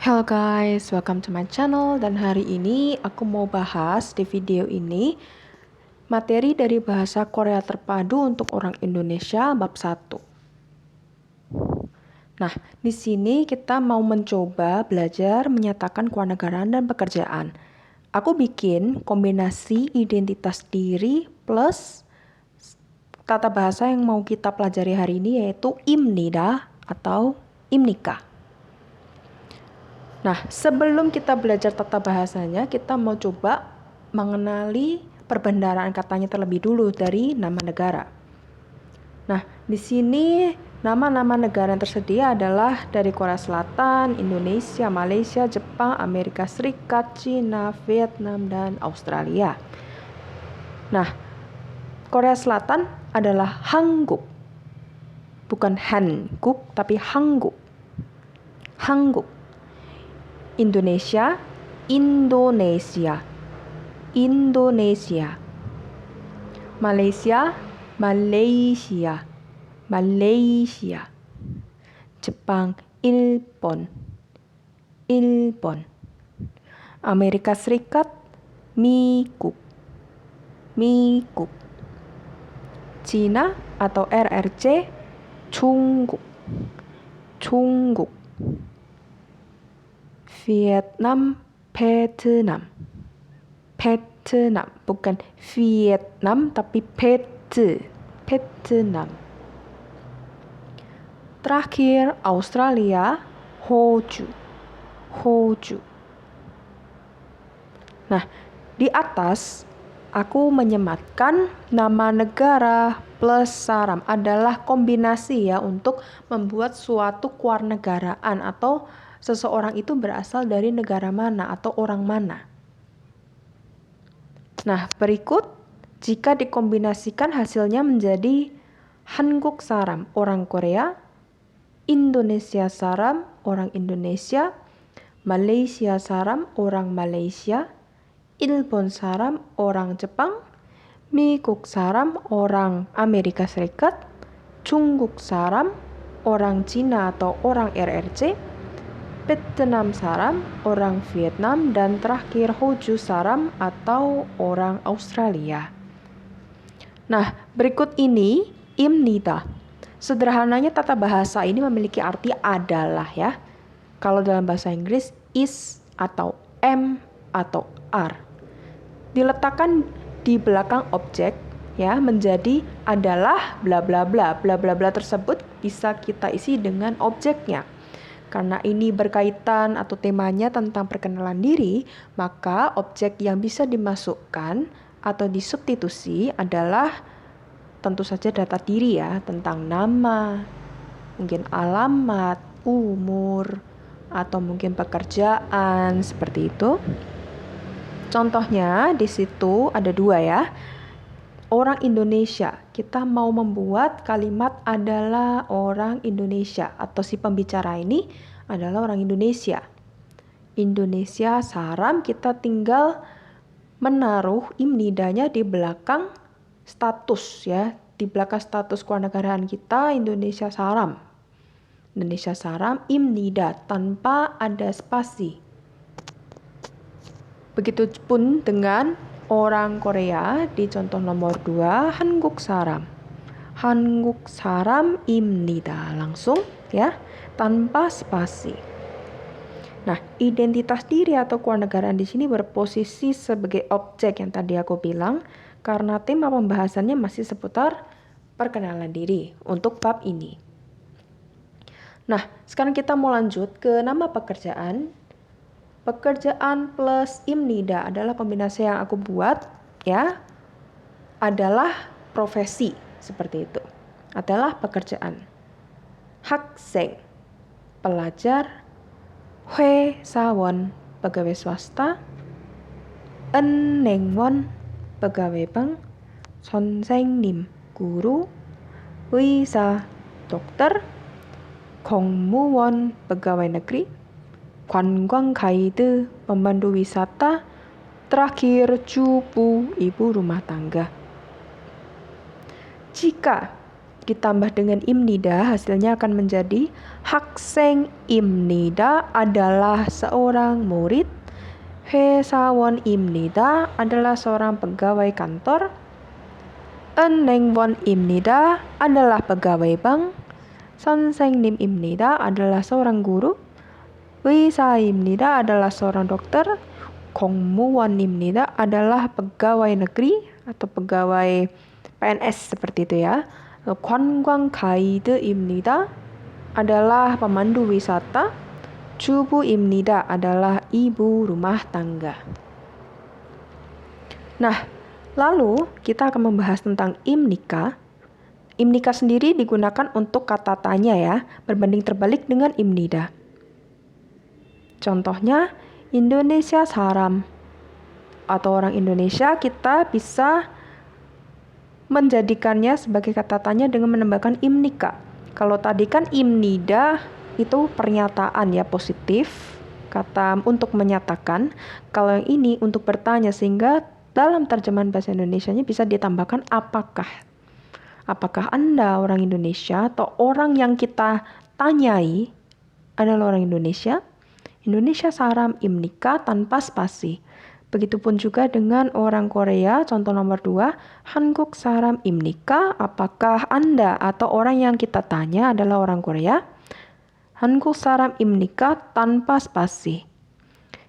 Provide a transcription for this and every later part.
Hello guys, welcome to my channel dan hari ini aku mau bahas di video ini materi dari bahasa Korea terpadu untuk orang Indonesia bab 1. Nah, di sini kita mau mencoba belajar menyatakan kewarganegaraan dan pekerjaan. Aku bikin kombinasi identitas diri plus tata bahasa yang mau kita pelajari hari ini yaitu imnida atau imnika. Nah, sebelum kita belajar tata bahasanya, kita mau coba mengenali perbendaharaan katanya terlebih dulu dari nama negara. Nah, di sini nama-nama negara yang tersedia adalah dari Korea Selatan, Indonesia, Malaysia, Jepang, Amerika Serikat, Cina, Vietnam, dan Australia. Nah, Korea Selatan adalah Hanguk. Bukan Hanguk, tapi Hanguk. Hanguk. Indonesia, Indonesia, Indonesia. Malaysia, Malaysia, Malaysia. Jepang, Ilpon, Ilpon. Amerika Serikat, Mikuk, Mikuk. Cina atau RRC, Chungguk, Chungguk. Vietnam, Vietnam, Vietnam, bukan Vietnam tapi Vietnam. Terakhir Australia, Hoju, Hoju. Nah, di atas aku menyematkan nama negara plus saram adalah kombinasi ya untuk membuat suatu kewarganegaraan atau seseorang itu berasal dari negara mana atau orang mana. Nah, berikut jika dikombinasikan hasilnya menjadi Hanguk saram, orang Korea, Indonesia saram, orang Indonesia, Malaysia saram, orang Malaysia, Ilpon saram, orang Jepang, Mikuk saram, orang Amerika Serikat, Chungguk saram, orang Cina atau orang RRC, Vietnam saram, orang Vietnam, dan terakhir Hoju saram atau orang Australia. Nah, berikut ini imnida. Sederhananya tata bahasa ini memiliki arti adalah ya. Kalau dalam bahasa Inggris is atau am atau are. Diletakkan di belakang objek ya menjadi adalah bla bla bla. Bla bla bla tersebut bisa kita isi dengan objeknya. Karena ini berkaitan atau temanya tentang perkenalan diri, maka objek yang bisa dimasukkan atau disubstitusi adalah tentu saja data diri ya, tentang nama, mungkin alamat, umur, atau mungkin pekerjaan, seperti itu. Contohnya di situ ada 2 ya. Orang Indonesia, kita mau membuat kalimat adalah orang Indonesia atau si pembicara ini adalah orang Indonesia. Indonesia saram, kita tinggal menaruh imnidanya di belakang status ya, di belakang status kewarganegaraan kita Indonesia saram. Indonesia saram imnida tanpa ada spasi. Begitupun dengan orang Korea di contoh nomor 2 Hanguk saram. Hanguk saram imnida langsung ya, tanpa spasi. Nah, identitas diri atau kewarganegaraan di sini berposisi sebagai objek yang tadi aku bilang karena tema pembahasannya masih seputar perkenalan diri untuk bab ini. Nah, sekarang kita mau lanjut ke nama pekerjaan. Pekerjaan plus imnida adalah kombinasi yang aku buat ya. Adalah profesi seperti itu. Adalah pekerjaan. Hakseng, pelajar, 회사원, pegawai swasta, 은행원, pegawai bank, 선생님, guru, 의사, dokter, 공무원, pegawai negeri, 관광 가이드, pemandu wisata, terakhir 주부, ibu rumah tangga. Jika ditambah dengan imnida, hasilnya akan menjadi 학생입니다 adalah seorang murid. 회사원입니다 adalah seorang pegawai kantor. 은행원입니다 adalah pegawai bank. 선생님입니다 adalah seorang guru. 의사입니다 adalah seorang dokter. 공무원입니다 adalah pegawai negeri atau pegawai PNS seperti itu ya. 관광가이드입니다 adalah pemandu wisata. 주부입니다 adalah ibu rumah tangga. Nah, lalu kita akan membahas tentang imnika. Imnika sendiri digunakan untuk kata tanya ya, berbanding terbalik dengan imnida. Contohnya, Indonesia saram atau orang Indonesia, kita bisa menjadikannya sebagai kata tanya dengan menambahkan imnika. Kalau tadi kan imnida itu pernyataan ya, positif, kata untuk menyatakan. Kalau yang ini untuk bertanya, sehingga dalam terjemahan bahasa Indonesianya bisa ditambahkan apakah. Apakah Anda orang Indonesia atau orang yang kita tanyai adalah orang Indonesia? Indonesia saram imnika tanpa spasi. Begitupun juga dengan orang Korea, contoh nomor 2, 한국 사람 입니까? Apakah Anda atau orang yang kita tanya adalah orang Korea? 한국 사람 입니까? Tanpa spasi.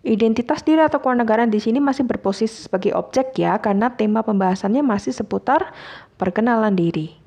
Identitas diri atau kewarganegaraan di sini masih berposisi sebagai objek ya, karena tema pembahasannya masih seputar perkenalan diri.